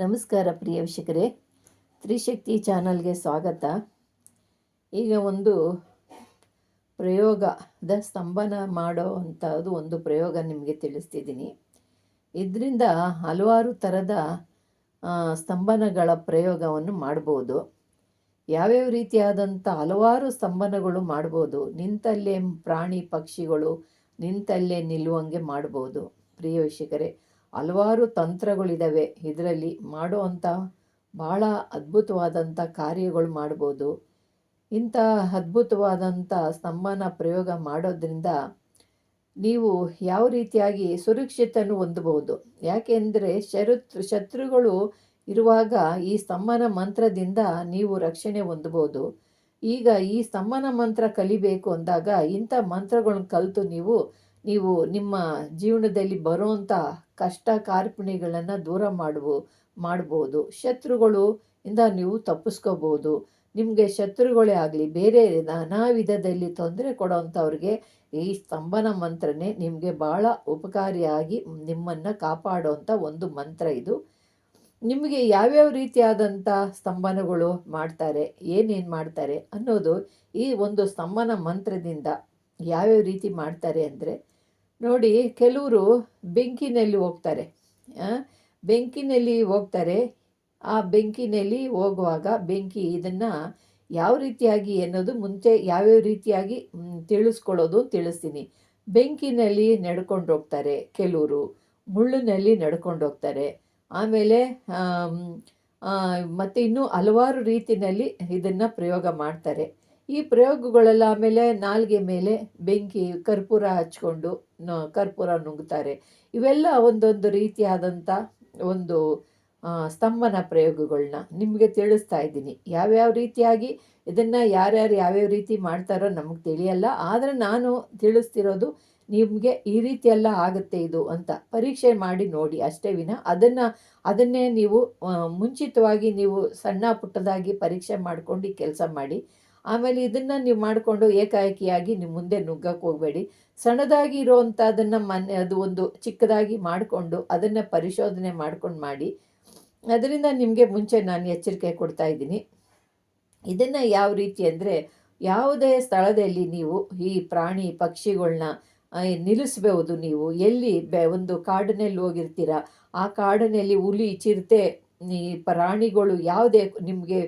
ನಮಸ್ಕಾರ ಪ್ರಿಯ ವೀಕ್ಷಕರೇ, ತ್ರಿಶಕ್ತಿ ಚಾನಲ್ಗೆ ಸ್ವಾಗತ. ಈಗ ಒಂದು ಪ್ರಯೋಗದ ಸ್ತಂಭನ ಮಾಡೋ ಅಂಥದ್ದು ಒಂದು ಪ್ರಯೋಗ ನಿಮಗೆ ತಿಳಿಸ್ತಿದ್ದೀನಿ. ಇದರಿಂದ ಹಲವಾರು ಥರದ ಸ್ತಂಭನಗಳ ಪ್ರಯೋಗವನ್ನು ಮಾಡ್ಬೋದು. ಯಾವ್ಯಾವ ರೀತಿಯಾದಂಥ ಹಲವಾರು ಸ್ತಂಭನಗಳು ಮಾಡ್ಬೋದು. ನಿಂತಲ್ಲೇ ಪ್ರಾಣಿ ಪಕ್ಷಿಗಳು ನಿಂತಲ್ಲೇ ನಿಲ್ಲುವಂಗೆ ಮಾಡ್ಬೋದು. ಪ್ರಿಯ ವೀಕ್ಷಕರೇ, ಹಲವಾರು ತಂತ್ರಗಳಿದ್ದಾವೆ. ಇದರಲ್ಲಿ ಮಾಡುವಂಥ ಭಾಳ ಅದ್ಭುತವಾದಂಥ ಕಾರ್ಯಗಳು ಮಾಡ್ಬೋದು. ಇಂಥ ಅದ್ಭುತವಾದಂಥ ಸ್ತಂಭನ ಪ್ರಯೋಗ ಮಾಡೋದ್ರಿಂದ ನೀವು ಯಾವ ರೀತಿಯಾಗಿ ಸುರಕ್ಷತೆಯನ್ನು ಹೊಂದಬಹುದು. ಯಾಕೆಂದರೆ ಶತ್ರುಗಳು ಇರುವಾಗ ಈ ಸ್ತಂಭನ ಮಂತ್ರದಿಂದ ನೀವು ರಕ್ಷಣೆ ಹೊಂದಬಹುದು. ಈಗ ಈ ಸ್ತಂಭನ ಮಂತ್ರ ಕಲಿಬೇಕು ಅಂದಾಗ ಇಂಥ ಮಂತ್ರಗಳನ್ನ ಕಲಿತು ನೀವು ನಿಮ್ಮ ಜೀವನದಲ್ಲಿ ಬರುವಂಥ ಕಷ್ಟ ಕಾರ್ಪಣ್ಯಗಳನ್ನು ದೂರ ಮಾಡ್ಬೋದು. ಶತ್ರುಗಳು ಇಂದ ನೀವು ತಪ್ಪಿಸ್ಕೋಬೋದು. ನಿಮಗೆ ಶತ್ರುಗಳೇ ಆಗಲಿ ಬೇರೆ ನಾನಾ ವಿಧದಲ್ಲಿ ತೊಂದರೆ ಕೊಡೋವಂಥವ್ರಿಗೆ ಈ ಸ್ತಂಭನ ಮಂತ್ರನೇ ನಿಮಗೆ ಭಾಳ ಉಪಕಾರಿಯಾಗಿ ನಿಮ್ಮನ್ನು ಕಾಪಾಡುವಂಥ ಒಂದು ಮಂತ್ರ ಇದು. ನಿಮಗೆ ಯಾವ್ಯಾವ ರೀತಿಯಾದಂಥ ಸ್ತಂಭನಗಳು ಮಾಡ್ತಾರೆ, ಏನೇನು ಮಾಡ್ತಾರೆ ಅನ್ನೋದು ಈ ಒಂದು ಸ್ತಂಭನ ಮಂತ್ರದಿಂದ ಯಾವ್ಯಾವ ರೀತಿ ಮಾಡ್ತಾರೆ ಅಂದರೆ ನೋಡಿ. ಕೆಲವರು ಬೆಂಕಿನಲ್ಲಿ ಹೋಗ್ತಾರೆ. ಆ ಬೆಂಕಿನಲ್ಲಿ ಹೋಗುವಾಗ ಬೆಂಕಿ ಇದನ್ನು ಯಾವ ರೀತಿಯಾಗಿ ಅನ್ನೋದು ಮುಂಚೆ ಯಾವ್ಯಾವ ರೀತಿಯಾಗಿ ತಿಳಿಸ್ತೀನಿ. ಬೆಂಕಿನಲ್ಲಿ ನಡ್ಕೊಂಡು ಹೋಗ್ತಾರೆ, ಕೆಲವರು ಮುಳ್ಳಿನಲ್ಲಿ ನಡ್ಕೊಂಡು ಹೋಗ್ತಾರೆ. ಆಮೇಲೆ ಮತ್ತು ಇನ್ನೂ ಹಲವಾರು ರೀತಿಯಲ್ಲಿ ಇದನ್ನು ಪ್ರಯೋಗ ಮಾಡ್ತಾರೆ. ಈ ಪ್ರಯೋಗಗಳೆಲ್ಲ ಆಮೇಲೆ ನಾಲ್ಗೆ ಮೇಲೆ ಬೆಂಕಿ ಕರ್ಪೂರ ಹಚ್ಕೊಂಡು ಕರ್ಪೂರ ನುಂಗ್ತಾರೆ. ಇವೆಲ್ಲ ಒಂದೊಂದು ರೀತಿಯಾದಂಥ ಒಂದು ಸ್ತಂಭನ ಪ್ರಯೋಗಗಳನ್ನ ನಿಮಗೆ ತಿಳಿಸ್ತಾ ಇದ್ದೀನಿ. ಯಾವ್ಯಾವ ರೀತಿಯಾಗಿ ಇದನ್ನು ಯಾರ್ಯಾರು ಯಾವ್ಯಾವ ರೀತಿ ಮಾಡ್ತಾರೋ ನಮಗೆ ತಿಳಿಯಲ್ಲ. ಆದರೆ ನಾನು ತಿಳಿಸ್ತಿರೋದು ನಿಮಗೆ ಈ ರೀತಿಯೆಲ್ಲ ಆಗುತ್ತೆ ಇದು ಅಂತ ಪರೀಕ್ಷೆ ಮಾಡಿ ನೋಡಿ ಅಷ್ಟೇ ವಿನ ಅದನ್ನೇ ನೀವು ಮುಂಚಿತವಾಗಿ ನೀವು ಸಣ್ಣ ಪುಟ್ಟದಾಗಿ ಪರೀಕ್ಷೆ ಮಾಡ್ಕೊಂಡು ಈ ಕೆಲಸ ಮಾಡಿ. ಆಮೇಲೆ ಇದನ್ನು ನೀವು ಮಾಡಿಕೊಂಡು ಏಕಾಏಕಿಯಾಗಿ ನೀವು ಮುಂದೆ ನುಗ್ಗಕ್ಕೆ ಹೋಗಬೇಡಿ. ಸಣ್ಣದಾಗಿ ಇರೋವಂಥದ್ದನ್ನು ಅದು ಒಂದು ಚಿಕ್ಕದಾಗಿ ಮಾಡಿಕೊಂಡು ಅದನ್ನು ಪರಿಶೋಧನೆ ಮಾಡ್ಕೊಂಡು ಮಾಡಿ. ಅದರಿಂದ ನಿಮಗೆ ಮುಂಚೆ ನಾನು ಎಚ್ಚರಿಕೆ ಕೊಡ್ತಾ ಇದ್ದೀನಿ. ಇದನ್ನು ಯಾವ ರೀತಿ ಅಂದರೆ ಯಾವುದೇ ಸ್ಥಳದಲ್ಲಿ ನೀವು ಈ ಪ್ರಾಣಿ ಪಕ್ಷಿಗಳನ್ನ ನಿಲ್ಲಿಸ್ಬೋದು. ನೀವು ಎಲ್ಲಿ ಒಂದು ಕಾಡಿನಲ್ಲಿ ಹೋಗಿರ್ತೀರ, ಆ ಕಾಡಿನಲ್ಲಿ ಹುಲಿ ಚಿರತೆ ಈ ಪ್ರಾಣಿಗಳು ಯಾವುದೇ ನಿಮಗೆ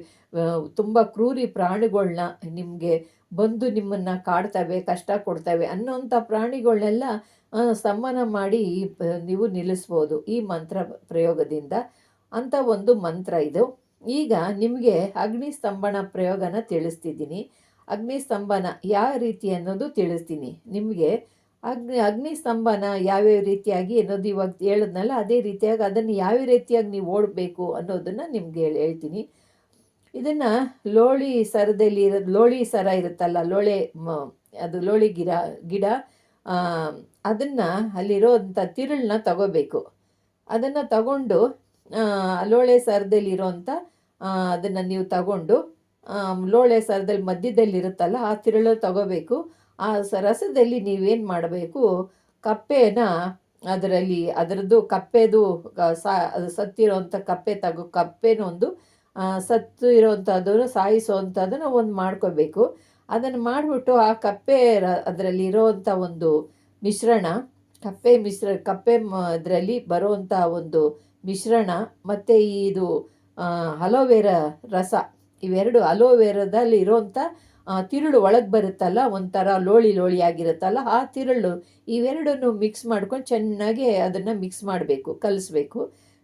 ತುಂಬ ಕ್ರೂರಿ ಪ್ರಾಣಿಗಳನ್ನ ನಿಮಗೆ ಬಂದು ನಿಮ್ಮನ್ನು ಕಾಡ್ತವೆ, ಕಷ್ಟ ಕೊಡ್ತವೆ ಅನ್ನೋಂಥ ಪ್ರಾಣಿಗಳನ್ನೆಲ್ಲ ಸ್ತಂಭನ ಮಾಡಿ ನೀವು ನಿಲ್ಲಿಸ್ಬೋದು ಈ ಮಂತ್ರ ಪ್ರಯೋಗದಿಂದ. ಅಂಥ ಒಂದು ಮಂತ್ರ ಇದು. ಈಗ ನಿಮಗೆ ಅಗ್ನಿ ಸ್ತಂಭನ ಪ್ರಯೋಗನ ತಿಳಿಸ್ತಿದ್ದೀನಿ. ಅಗ್ನಿ ಸ್ತಂಭನ ಯಾವ ರೀತಿ ಅನ್ನೋದು ತಿಳಿಸ್ತೀನಿ ನಿಮಗೆ. ಅಗ್ನಿ ಸ್ತಂಭನ ಯಾವ್ಯಾವ ರೀತಿಯಾಗಿ ಅನ್ನೋದು ಇವಾಗ ಹೇಳಿದ್ನಲ್ಲ, ಅದೇ ರೀತಿಯಾಗಿ ಅದನ್ನು ಯಾವ ರೀತಿಯಾಗಿ ನೀವು ಓಡಬೇಕು ಅನ್ನೋದನ್ನು ನಿಮಗೆ ಹೇಳ್ತೀನಿ. ಇದನ್ನು ಲೋಳಿ ಸರ ಇರುತ್ತಲ್ಲ, ಅದು ಲೋಳಿ ಗಿಡ ಅದನ್ನು ಅಲ್ಲಿರೋಂಥ ತಿರುಳನ್ನ ತಗೋಬೇಕು. ಅದನ್ನು ತಗೊಂಡು ಲೋಳೆ ಸರದಲ್ಲಿರೋಂಥ ಅದನ್ನು ನೀವು ತಗೊಂಡು ಲೋಳೆ ಸರದಲ್ಲಿ ಮಧ್ಯದಲ್ಲಿರುತ್ತಲ್ಲ ಆ ತಿರುಳು ತಗೋಬೇಕು. ಆ ರಸದಲ್ಲಿ ನೀವೇನು ಮಾಡಬೇಕು, ಕಪ್ಪೆನ ಅದರದ್ದು ಕಪ್ಪೆದು ಸತ್ತಿರೋಂಥ ಕಪ್ಪೆನೊಂದು ಸತ್ತು ಇರೋವಂಥದ್ದನ್ನು ಸಾಯಿಸೋವಂಥದ್ದನ್ನು ಒಂದು ಮಾಡ್ಕೋಬೇಕು. ಅದನ್ನು ಮಾಡಿಬಿಟ್ಟು ಆ ಕಪ್ಪೆ ಅದರಲ್ಲಿ ಇರೋವಂಥ ಒಂದು ಮಿಶ್ರಣ ಕಪ್ಪೆ ಅದರಲ್ಲಿ ಬರುವಂಥ ಒಂದು ಮಿಶ್ರಣ ಮತ್ತು ಇದು ಅಲೋವೆರಾ ರಸ, ಇವೆರಡು ಅಲೋವೆರಾದಲ್ಲಿ ಇರೋವಂಥ ತಿರುಳು ಒಳಗೆ ಬರುತ್ತಲ್ಲ, ಒಂಥರ ಲೋಳಿಯಾಗಿರುತ್ತಲ್ಲ ಆ ತಿರುಳು, ಇವೆರಡನ್ನು ಮಿಕ್ಸ್ ಮಾಡ್ಕೊಂಡು ಚೆನ್ನಾಗಿ ಅದನ್ನು ಮಿಕ್ಸ್ ಮಾಡಬೇಕು, ಕಲಿಸ್ಬೇಕು.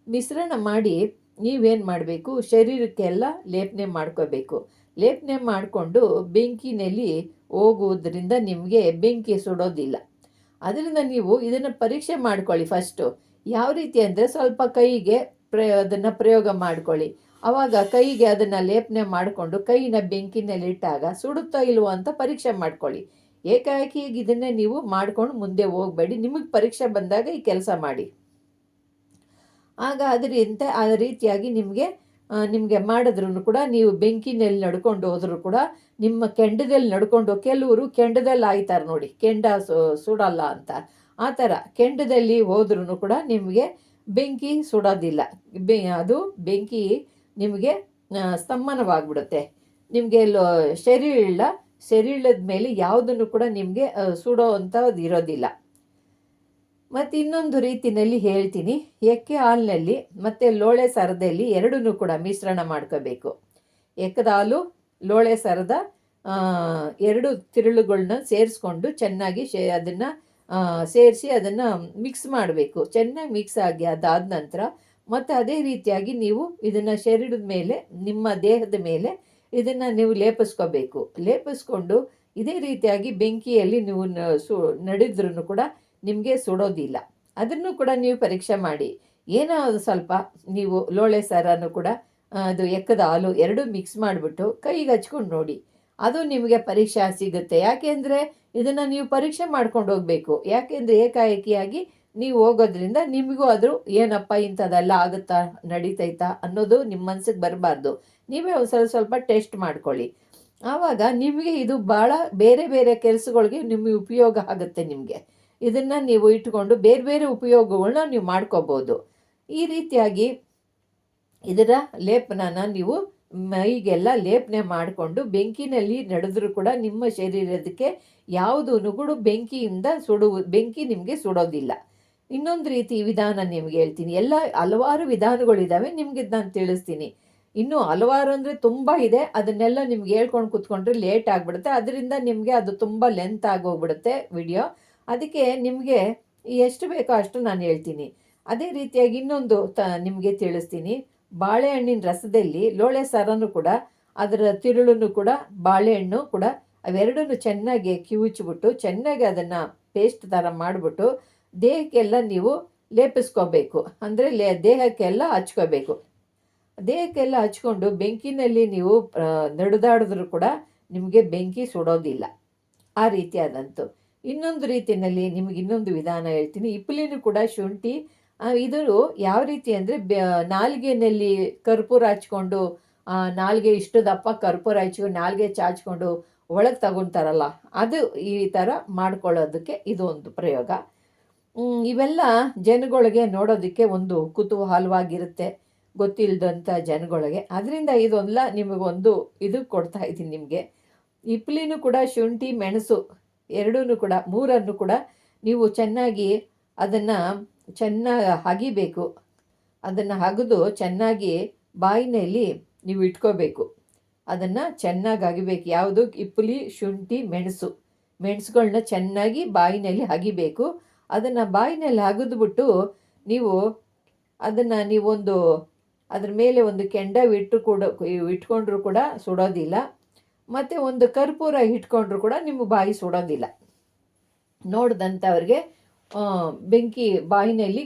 ಮಿಶ್ರಣ ಮಾಡಿ ನೀವೇನು ಮಾಡಬೇಕು, ಶರೀರಕ್ಕೆಲ್ಲ ಲೇಪನೆ ಮಾಡ್ಕೋಬೇಕು. ಲೇಪನೆ ಮಾಡಿಕೊಂಡು ಬೆಂಕಿನಲ್ಲಿ ಹೋಗುವುದರಿಂದ ನಿಮಗೆ ಬೆಂಕಿ ಸುಡೋದಿಲ್ಲ. ಅದರಿಂದ ನೀವು ಇದನ್ನು ಪರೀಕ್ಷೆ ಮಾಡ್ಕೊಳ್ಳಿ. ಫಸ್ಟು ಯಾವ ರೀತಿ ಅಂದರೆ ಸ್ವಲ್ಪ ಕೈಗೆ ಅದನ್ನು ಪ್ರಯೋಗ ಮಾಡ್ಕೊಳ್ಳಿ. ಆವಾಗ ಕೈಗೆ ಅದನ್ನು ಲೇಪನೆ ಮಾಡಿಕೊಂಡು ಕೈನ ಬೆಂಕಿನಲ್ಲಿ ಇಟ್ಟಾಗ ಸುಡುತ್ತಾ ಇಲ್ವೋ ಅಂತ ಪರೀಕ್ಷೆ ಮಾಡ್ಕೊಳ್ಳಿ. ಏಕಾಏಕಿ ಇದನ್ನೇ ನೀವು ಮಾಡ್ಕೊಂಡು ಮುಂದೆ ಹೋಗಬೇಡಿ. ನಿಮಗೆ ಪರೀಕ್ಷೆ ಬಂದಾಗ ಈ ಕೆಲಸ ಮಾಡಿ. ಆಗ ಆ ರೀತಿಯಾಗಿ ನಿಮಗೆ ಮಾಡಿದ್ರೂ ಕೂಡ ನೀವು ಬೆಂಕಿನಲ್ಲಿ ನಡ್ಕೊಂಡು ಹೋದ್ರೂ ಕೂಡ ನಿಮ್ಮ ಕೆಂಡದಲ್ಲಿ ನಡ್ಕೊಂಡು, ಕೆಲವರು ಕೆಂಡದಲ್ಲಿ ಆಯ್ತಾರೆ ನೋಡಿ, ಕೆಂಡ ಸುಡಲ್ಲ ಅಂತ, ಆ ಥರ ಕೆಂಡದಲ್ಲಿ ಹೋದ್ರೂ ಕೂಡ ನಿಮಗೆ ಬೆಂಕಿ ಸುಡೋದಿಲ್ಲ. ಅದು ಬೆಂಕಿ ನಿಮಗೆ ಸ್ತಂಭನವಾಗ್ಬಿಡುತ್ತೆ. ನಿಮಗೆ ಶರೀರದ ಮೇಲೆ ಯಾವುದನ್ನು ಕೂಡ ನಿಮಗೆ ಸುಡೋ ಅಂಥದ್ದು ಇರೋದಿಲ್ಲ. ಮತ್ತು ಇನ್ನೊಂದು ರೀತಿಯಲ್ಲಿ ಹೇಳ್ತೀನಿ, ಎಕ್ಕೆ ಹಾಲಿನಲ್ಲಿ ಮತ್ತು ಲೋಳೆ ಸರದಲ್ಲಿ ಎರಡನ್ನೂ ಕೂಡ ಮಿಶ್ರಣ ಮಾಡ್ಕೋಬೇಕು. ಎಕ್ಕದ ಹಾಲು ಲೋಳೆ ಸರದ ಎರಡು ತಿರುಳುಗಳನ್ನ ಸೇರಿಸ್ಕೊಂಡು ಚೆನ್ನಾಗಿ ಅದನ್ನು ಸೇರಿಸಿ ಅದನ್ನು ಮಿಕ್ಸ್ ಮಾಡಬೇಕು. ಚೆನ್ನಾಗಿ ಮಿಕ್ಸ್ ಆಗಿ ಅದಾದ ನಂತರ ಮತ್ತು ಅದೇ ರೀತಿಯಾಗಿ ನೀವು ಇದನ್ನು ಶರೀರದ ಮೇಲೆ, ನಿಮ್ಮ ದೇಹದ ಮೇಲೆ ಇದನ್ನು ನೀವು ಲೇಪಿಸ್ಕೊಂಡು ಇದೇ ರೀತಿಯಾಗಿ ಬೆಂಕಿಯಲ್ಲಿ ನೀವು ನಡೆದ್ರೂ ಕೂಡ ನಿಮಗೆ ಸುಡೋದಿಲ್ಲ. ಅದನ್ನು ಕೂಡ ನೀವು ಪರೀಕ್ಷೆ ಮಾಡಿ. ಏನೋ ಸ್ವಲ್ಪ ನೀವು ಲೋಳೆ ಸಾರನ್ನು ಕೂಡ ಅದು ಎಕ್ಕದ ಹಾಲು ಎರಡೂ ಮಿಕ್ಸ್ ಮಾಡಿಬಿಟ್ಟು ಕೈಗೆ ಹಚ್ಕೊಂಡು ನೋಡಿ, ಅದು ನಿಮಗೆ ಪರೀಕ್ಷೆ ಸಿಗುತ್ತೆ. ಯಾಕೆಂದರೆ ಇದನ್ನು ನೀವು ಪರೀಕ್ಷೆ ಮಾಡ್ಕೊಂಡು ಹೋಗಬೇಕು. ಯಾಕೆಂದರೆ ಏಕಾಏಕಿಯಾಗಿ ನೀವು ಹೋಗೋದ್ರಿಂದ ನಿಮಗೂ ಆದರೂ ಏನಪ್ಪ ಇಂಥದ್ದೆಲ್ಲ ಆಗುತ್ತಾ, ನಡೀತೈತಾ ಅನ್ನೋದು ನಿಮ್ಮ ಮನಸ್ಸಿಗೆ ಬರಬಾರ್ದು. ನೀವೇ ಒಂದು ಸ್ವಲ್ಪ ಟೆಸ್ಟ್ ಮಾಡ್ಕೊಳ್ಳಿ. ಆವಾಗ ನಿಮಗೆ ಇದು ಭಾಳ ಬೇರೆ ಬೇರೆ ಕೆಲಸಗಳಿಗೆ ನಿಮಗೆ ಉಪಯೋಗ ಆಗುತ್ತೆ. ನಿಮಗೆ ಇದನ್ನು ನೀವು ಇಟ್ಕೊಂಡು ಬೇರೆ ಬೇರೆ ಉಪಯೋಗಗಳನ್ನ ನೀವು ಮಾಡ್ಕೋಬೋದು. ಈ ರೀತಿಯಾಗಿ ಇದರ ಲೇಪನನ ನೀವು ಮೈಗೆಲ್ಲ ಲೇಪನೆ ಮಾಡಿಕೊಂಡು ಬೆಂಕಿನಲ್ಲಿ ನಡೆದ್ರೂ ಕೂಡ ನಿಮ್ಮ ಶರೀರದಕ್ಕೆ ಯಾವುದು ನುಗುಡು ಬೆಂಕಿ ನಿಮಗೆ ಸುಡೋದಿಲ್ಲ. ಇನ್ನೊಂದು ರೀತಿ ವಿಧಾನ ನಿಮ್ಗೆ ಹೇಳ್ತೀನಿ. ಹಲವಾರು ವಿಧಾನಗಳಿದ್ದಾವೆ, ನಿಮಗೆ ನಾನು ತಿಳಿಸ್ತೀನಿ. ಇನ್ನೂ ಹಲವಾರು ಅಂದರೆ ತುಂಬ ಇದೆ. ಅದನ್ನೆಲ್ಲ ನಿಮ್ಗೆ ಹೇಳ್ಕೊಂಡು ಕೂತ್ಕೊಂಡ್ರೆ ಲೇಟ್ ಆಗಿಬಿಡುತ್ತೆ. ಅದರಿಂದ ನಿಮಗೆ ಅದು ತುಂಬ ಲೆಂತ್ ಆಗೋಗ್ಬಿಡುತ್ತೆ ವಿಡಿಯೋ. ಅದಕ್ಕೆ ನಿಮಗೆ ಎಷ್ಟು ಬೇಕೋ ಅಷ್ಟು ನಾನು ಹೇಳ್ತೀನಿ. ಅದೇ ರೀತಿಯಾಗಿ ಇನ್ನೊಂದು ನಿಮಗೆ ತಿಳಿಸ್ತೀನಿ. ಬಾಳೆಹಣ್ಣಿನ ರಸದಲ್ಲಿ ಲೋಳೆ ಸಾರನ್ನು ಕೂಡ, ಅದರ ತಿರುಳನ್ನು ಕೂಡ, ಬಾಳೆಹಣ್ಣು ಕೂಡ ಅವೆರಡನ್ನು ಚೆನ್ನಾಗಿ ಕಿವುಚ್ಬಿಟ್ಟು ಚೆನ್ನಾಗಿ ಅದನ್ನು ಪೇಸ್ಟ್ ಥರ ಮಾಡಿಬಿಟ್ಟು ದೇಹಕ್ಕೆಲ್ಲ ನೀವು ಲೇಪಿಸ್ಕೋಬೇಕು. ಅಂದರೆ ದೇಹಕ್ಕೆಲ್ಲ ಹಚ್ಕೋಬೇಕು. ದೇಹಕ್ಕೆಲ್ಲ ಹಚ್ಕೊಂಡು ಬೆಂಕಿನಲ್ಲಿ ನೀವು ನಡೆದಾಡಿದ್ರೂ ಕೂಡ ನಿಮಗೆ ಬೆಂಕಿ ಸುಡೋದಿಲ್ಲ. ಆ ರೀತಿಯಾದಂತು. ಇನ್ನೊಂದು ರೀತಿಯಲ್ಲಿ ನಿಮಗೆ ಇನ್ನೊಂದು ವಿಧಾನ ಹೇಳ್ತೀನಿ. ಇಪ್ಪಲಿನೂ ಕೂಡ ಶುಂಠಿ, ಇದು ಯಾವ ರೀತಿ ಅಂದರೆ ನಾಲಿಗೆಯಲ್ಲಿ ಕರ್ಪೂರ ಹಚ್ಕೊಂಡು, ನಾಲಿಗೆ ಇಷ್ಟು ದಪ್ಪ ಕರ್ಪೂರ ಹಚ್ಕೊಂಡು ನಾಲಿಗೆ ಚಾಚ್ಕೊಂಡು ಒಳಗೆ ತಗೊತಾರಲ್ಲ, ಅದು ಈ ಥರ ಮಾಡ್ಕೊಳ್ಳೋದಕ್ಕೆ ಇದು ಒಂದು ಪ್ರಯೋಗ. ಇವೆಲ್ಲ ಜನಗಳಿಗೆ ನೋಡೋದಕ್ಕೆ ಒಂದು ಕುತೂಹಲವಾಗಿರುತ್ತೆ, ಗೊತ್ತಿಲ್ಲದಂಥ ಜನಗಳಿಗೆ. ಅದರಿಂದ ಇದೊಂದಲ್ಲ ನಿಮಗೊಂದು ಇದು ಕೊಡ್ತಾ ಇದ್ದೀನಿ ನಿಮಗೆ. ಇಪ್ಪಲಿನೂ ಕೂಡ ಶುಂಠಿ, ಮೆಣಸು ಎರಡೂ ಕೂಡ, ಮೂರನ್ನು ಕೂಡ ನೀವು ಚೆನ್ನಾಗಿ ಅದನ್ನು ಚೆನ್ನಾಗಿ ಅಗಿಬೇಕು. ಅದನ್ನು ಅಗಿದು ಚೆನ್ನಾಗಿ ಬಾಯಿನಲ್ಲಿ ನೀವು ಇಟ್ಕೋಬೇಕು. ಅದನ್ನು ಚೆನ್ನಾಗಿ ಅಗಿಬೇಕು. ಯಾವುದು? ಇಪ್ಪಲಿ, ಶುಂಠಿ, ಮೆಣಸುಗಳನ್ನ ಚೆನ್ನಾಗಿ ಬಾಯಿನಲ್ಲಿ ಅಗಿಬೇಕು. ಅದನ್ನು ಬಾಯಿನಲ್ಲಿ ಅಗಿದ್ಬಿಟ್ಟು ನೀವು ಅದನ್ನು ನೀವೊಂದು ಅದ್ರ ಮೇಲೆ ಒಂದು ಕೆಂಡ ಇಟ್ಕೊಂಡ್ರೂ ಕೂಡ ಸುಡೋದಿಲ್ಲ. ಮತ್ತು ಒಂದು ಕರ್ಪೂರ ಇಟ್ಕೊಂಡ್ರೂ ಕೂಡ ನಿಮ್ಮ ಬಾಯಿ ಸುಡೋದಿಲ್ಲ. ನೋಡಿದಂಥವ್ರಿಗೆ ಬೆಂಕಿ ಬಾಯಿನಲ್ಲಿ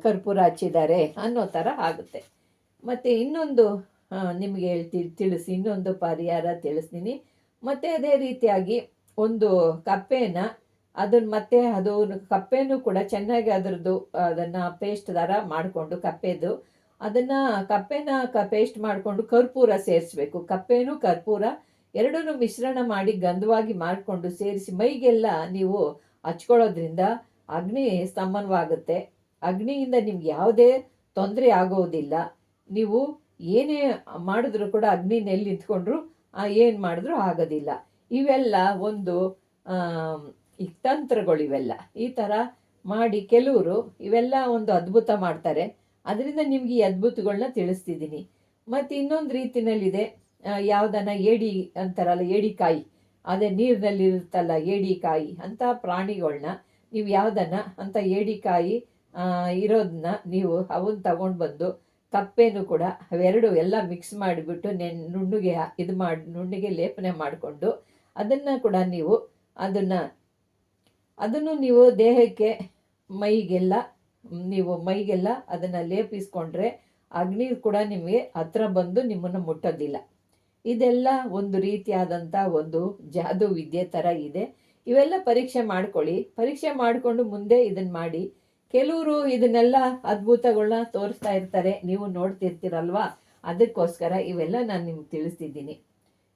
ಕರ್ಪೂರ ಹಚ್ಚಿದ್ದಾರೆ ಅನ್ನೋ ಥರ ಆಗುತ್ತೆ. ಮತ್ತು ಇನ್ನೊಂದು ನಿಮಗೆ ಇನ್ನೊಂದು ಪರಿಹಾರ ತಿಳಿಸ್ತೀನಿ. ಮತ್ತು ಅದೇ ರೀತಿಯಾಗಿ ಒಂದು ಕಪ್ಪೆನ ಕಪ್ಪೆನೂ ಕೂಡ ಚೆನ್ನಾಗಿ ಅದನ್ನು ಪೇಸ್ಟ್ ಥರ ಮಾಡಿಕೊಂಡು ಕಪ್ಪೆನ ಪೇಸ್ಟ್ ಮಾಡಿಕೊಂಡು ಕರ್ಪೂರ ಸೇರಿಸ್ಬೇಕು. ಕಪ್ಪೆನೂ ಕರ್ಪೂರ ಎರಡನ್ನೂ ಮಿಶ್ರಣ ಮಾಡಿ ಗಂಧವಾಗಿ ಮಾಡಿಕೊಂಡು ಸೇರಿಸಿ ಮೈಗೆಲ್ಲ ನೀವು ಹಚ್ಕೊಳ್ಳೋದ್ರಿಂದ ಅಗ್ನಿ ಸ್ತಂಭನವಾಗುತ್ತೆ. ಅಗ್ನಿಯಿಂದ ನಿಮ್ಗೆ ಯಾವುದೇ ತೊಂದರೆ ಆಗೋದಿಲ್ಲ. ನೀವು ಏನೇ ಮಾಡಿದ್ರೂ ಕೂಡ ಅಗ್ನಿನಲ್ಲಿ ನಿಂತ್ಕೊಂಡ್ರು ಏನು ಮಾಡಿದ್ರೂ ಆಗೋದಿಲ್ಲ. ಇವೆಲ್ಲ ಒಂದು ತಂತ್ರಗಳಿವೆಲ್ಲ. ಈ ಥರ ಮಾಡಿ ಕೆಲವರು ಇವೆಲ್ಲ ಒಂದು ಅದ್ಭುತ ಮಾಡ್ತಾರೆ. ಅದರಿಂದ ನಿಮ್ಗೆ ಈ ಅದ್ಭುತಗಳನ್ನ ತಿಳಿಸ್ತಿದ್ದೀನಿ. ಮತ್ತು ಇನ್ನೊಂದು ರೀತಿಯಲ್ಲಿದೆ, ಯಾವುದನ್ನ ಏಡಿ ಅಂತಾರಲ್ಲ, ಏಡಿಕಾಯಿ, ಅದೇ ನೀರಿನಲ್ಲಿರುತ್ತಲ್ಲ ಏಡಿಕಾಯಿ ಅಂತ ಪ್ರಾಣಿಗಳನ್ನ ನೀವು ಯಾವುದನ್ನು ಅಂತ ಏಡಿಕಾಯಿ ಇರೋದನ್ನ ನೀವು ಅವನ್ನ ತಗೊಂಡು ಬಂದು ಕಪ್ಪೆನೂ ಕೂಡ ಅವೆರಡು ಎಲ್ಲ ಮಿಕ್ಸ್ ಮಾಡಿಬಿಟ್ಟು ನುಣ್ಣಗೆ ಲೇಪನೆ ಮಾಡಿಕೊಂಡು ಅದನ್ನು ಕೂಡ ನೀವು ಅದನ್ನು ನೀವು ದೇಹಕ್ಕೆ ಮೈಗೆಲ್ಲ ಅದನ್ನು ಲೇಪಿಸ್ಕೊಂಡ್ರೆ ಅಗ್ನಿ ಕೂಡ ನಿಮಗೆ ಹತ್ರ ಬಂದು ನಿಮ್ಮನ್ನು ಮುಟ್ಟೋದಿಲ್ಲ. ಇದೆಲ್ಲ ಒಂದು ರೀತಿಯಾದಂಥ ಒಂದು ಜಾದೂ ವಿದ್ಯೆ ಥರ ಇದೆ. ಇವೆಲ್ಲ ಪರೀಕ್ಷೆ ಮಾಡ್ಕೊಳ್ಳಿ. ಪರೀಕ್ಷೆ ಮಾಡಿಕೊಂಡು ಮುಂದೆ ಇದನ್ನು ಮಾಡಿ. ಕೆಲವರು ಇದನ್ನೆಲ್ಲ ಅದ್ಭುತಗಳನ್ನ ತೋರಿಸ್ತಾ ಇರ್ತಾರೆ, ನೀವು ನೋಡ್ತಿರ್ತೀರಲ್ವಾ, ಅದಕ್ಕೋಸ್ಕರ ಇವೆಲ್ಲ ನಾನು ನಿಮ್ಗೆ ತಿಳಿಸ್ತಿದ್ದೀನಿ.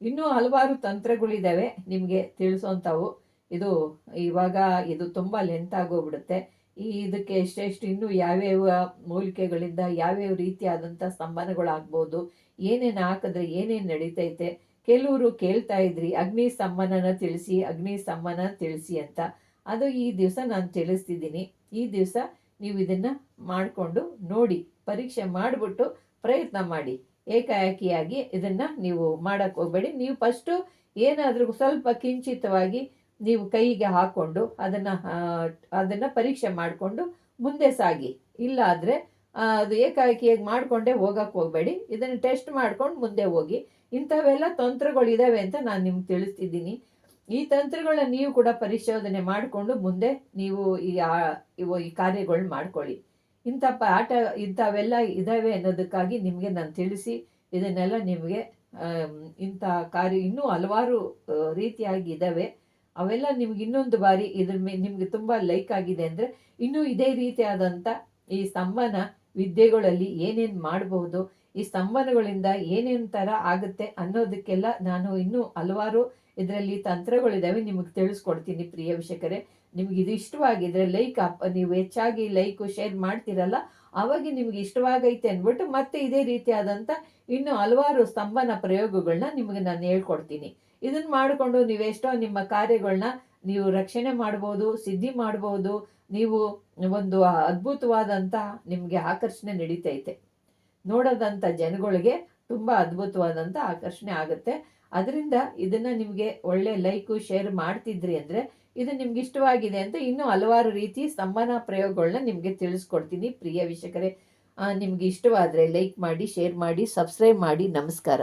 ಇನ್ನೂ ಹಲವಾರು ತಂತ್ರಗಳಿದ್ದಾವೆ ನಿಮಗೆ ತಿಳಿಸೋಂಥವು. ಇದು ತುಂಬ ಲೆಂತ್ ಆಗೋಗ್ಬಿಡುತ್ತೆ. ಇದಕ್ಕೆ ಎಷ್ಟೆಷ್ಟು ಇನ್ನೂ ಯಾವ್ಯಾವ ಮೂಲಿಕೆಗಳಿಂದ ಯಾವ್ಯಾವ ರೀತಿಯಾದಂಥ ಸ್ತಂಭನಗಳಾಗ್ಬೋದು, ಏನೇನು ಹಾಕಿದ್ರೆ ಏನೇನು ನಡೀತೈತೆ. ಕೆಲವರು ಕೇಳ್ತಾ ಇದ್ರಿ ಅಗ್ನಿ ಸ್ತಂಭನನ ತಿಳಿಸಿ, ಅಗ್ನಿ ಸ್ತಂಭನ ತಿಳಿಸಿ ಅಂತ. ಅದು ಈ ದಿವಸ ನಾನು ತಿಳಿಸ್ತಿದ್ದೀನಿ. ಈ ದಿವಸ ನೀವು ಇದನ್ನು ಮಾಡಿಕೊಂಡು ನೋಡಿ, ಪರೀಕ್ಷೆ ಮಾಡಿಬಿಟ್ಟು ಪ್ರಯತ್ನ ಮಾಡಿ. ಏಕಾಏಕಿಯಾಗಿ ಇದನ್ನು ನೀವು ಮಾಡೋಕ್ಕೆ ಹೋಗಬೇಡಿ. ನೀವು ಫಸ್ಟು ಏನಾದರೂ ಸ್ವಲ್ಪ ಕಿಂಚಿತವಾಗಿ ನೀವು ಕೈಗೆ ಹಾಕ್ಕೊಂಡು ಅದನ್ನು ಪರೀಕ್ಷೆ ಮಾಡಿಕೊಂಡು ಮುಂದೆ ಸಾಗಿ. ಇಲ್ಲ ಆದರೆ ಅದು ಏಕಾಏಕಿಯಾಗಿ ಮಾಡಿಕೊಂಡೇ ಹೋಗೋಕ್ಕೆ ಹೋಗಬೇಡಿ. ಇದನ್ನು ಟೆಸ್ಟ್ ಮಾಡ್ಕೊಂಡು ಮುಂದೆ ಹೋಗಿ. ಇಂಥವೆಲ್ಲ ತಂತ್ರಗಳಿದ್ದಾವೆ ಅಂತ ನಾನು ನಿಮ್ಗೆ ತಿಳಿಸ್ತಿದ್ದೀನಿ. ಈ ತಂತ್ರಗಳನ್ನ ನೀವು ಕೂಡ ಪರಿಶೋಧನೆ ಮಾಡಿಕೊಂಡು ಮುಂದೆ ನೀವು ಈ ಕಾರ್ಯಗಳನ್ನ ಮಾಡ್ಕೊಳ್ಳಿ. ಇಂಥವೆಲ್ಲ ಇದ್ದಾವೆ ಅನ್ನೋದಕ್ಕಾಗಿ ನಿಮಗೆ ನಾನು ತಿಳಿಸಿ ಇದನ್ನೆಲ್ಲ ನಿಮಗೆ ಇಂಥ ಕಾರ್ಯ ಇನ್ನೂ ಹಲವಾರು ರೀತಿಯಾಗಿ ಇದ್ದಾವೆ. ಅವೆಲ್ಲ ನಿಮ್ಗೆ ಇನ್ನೊಂದು ಬಾರಿ ಇದ್ರ ನಿಮಗೆ ತುಂಬ ಲೈಕ್ ಆಗಿದೆ ಅಂದರೆ ಇನ್ನೂ ಇದೇ ರೀತಿಯಾದಂಥ ಈ ಸ್ತಂಭನ ವಿದ್ಯೆಗಳಲ್ಲಿ ಏನೇನು ಮಾಡಬಹುದು, ಈ ಸ್ತಂಭನಗಳಿಂದ ಏನೇನು ಥರ ಆಗುತ್ತೆ ಅನ್ನೋದಕ್ಕೆಲ್ಲ ನಾನು ಇನ್ನೂ ಹಲವಾರು ಇದರಲ್ಲಿ ತಂತ್ರಗಳಿದ್ದಾವೆ, ನಿಮಗೆ ತಿಳಿಸ್ಕೊಡ್ತೀನಿ ಪ್ರಿಯ ವೀಕ್ಷಕರೇ. ನಿಮ್ಗೆ ಇದು ಇಷ್ಟವಾಗಿದ್ರೆ ನೀವು ಹೆಚ್ಚಾಗಿ ಲೈಕು ಶೇರ್ ಮಾಡ್ತೀರಲ್ಲ, ಆವಾಗ ನಿಮ್ಗೆ ಇಷ್ಟವಾಗೈತೆ ಅಂದ್ಬಿಟ್ಟು ಮತ್ತೆ ಇದೇ ರೀತಿಯಾದಂಥ ಇನ್ನು ಹಲವಾರು ಸ್ತಂಭನ ಪ್ರಯೋಗಗಳನ್ನ ನಿಮಗೆ ನಾನು ಹೇಳ್ಕೊಡ್ತೀನಿ. ಇದನ್ನು ಮಾಡಿಕೊಂಡು ನೀವೆಷ್ಟೋ ನಿಮ್ಮ ಕಾರ್ಯಗಳನ್ನ ನೀವು ರಕ್ಷಣೆ ಮಾಡ್ಬೋದು, ಸಿದ್ಧಿ ಮಾಡ್ಬೋದು. ನೀವು ಒಂದು ಅದ್ಭುತವಾದಂಥ ನಿಮಗೆ ಆಕರ್ಷಣೆ ನಡೀತೈತೆ. ನೋಡೋದಂಥ ಜನಗಳಿಗೆ ತುಂಬ ಅದ್ಭುತವಾದಂಥ ಆಕರ್ಷಣೆ ಆಗುತ್ತೆ. ಅದರಿಂದ ಇದನ್ನು ನಿಮಗೆ ಒಳ್ಳೆ ಲೈಕು ಶೇರ್ ಮಾಡ್ತಿದ್ರಿ ಅಂದರೆ ಇದು ನಿಮ್ಗೆ ಇಷ್ಟವಾಗಿದೆ ಅಂತ ಇನ್ನೂ ಹಲವಾರು ರೀತಿ ಸ್ತಂಭನ ಪ್ರಯೋಗಗಳನ್ನ ನಿಮಗೆ ತಿಳಿಸ್ಕೊಡ್ತೀನಿ ಪ್ರಿಯ ವೀಕ್ಷಕರೇ. ನಿಮ್ಗೆ ಇಷ್ಟವಾದರೆ ಲೈಕ್ ಮಾಡಿ, ಶೇರ್ ಮಾಡಿ, ಸಬ್ಸ್ಕ್ರೈಬ್ ಮಾಡಿ. ನಮಸ್ಕಾರ.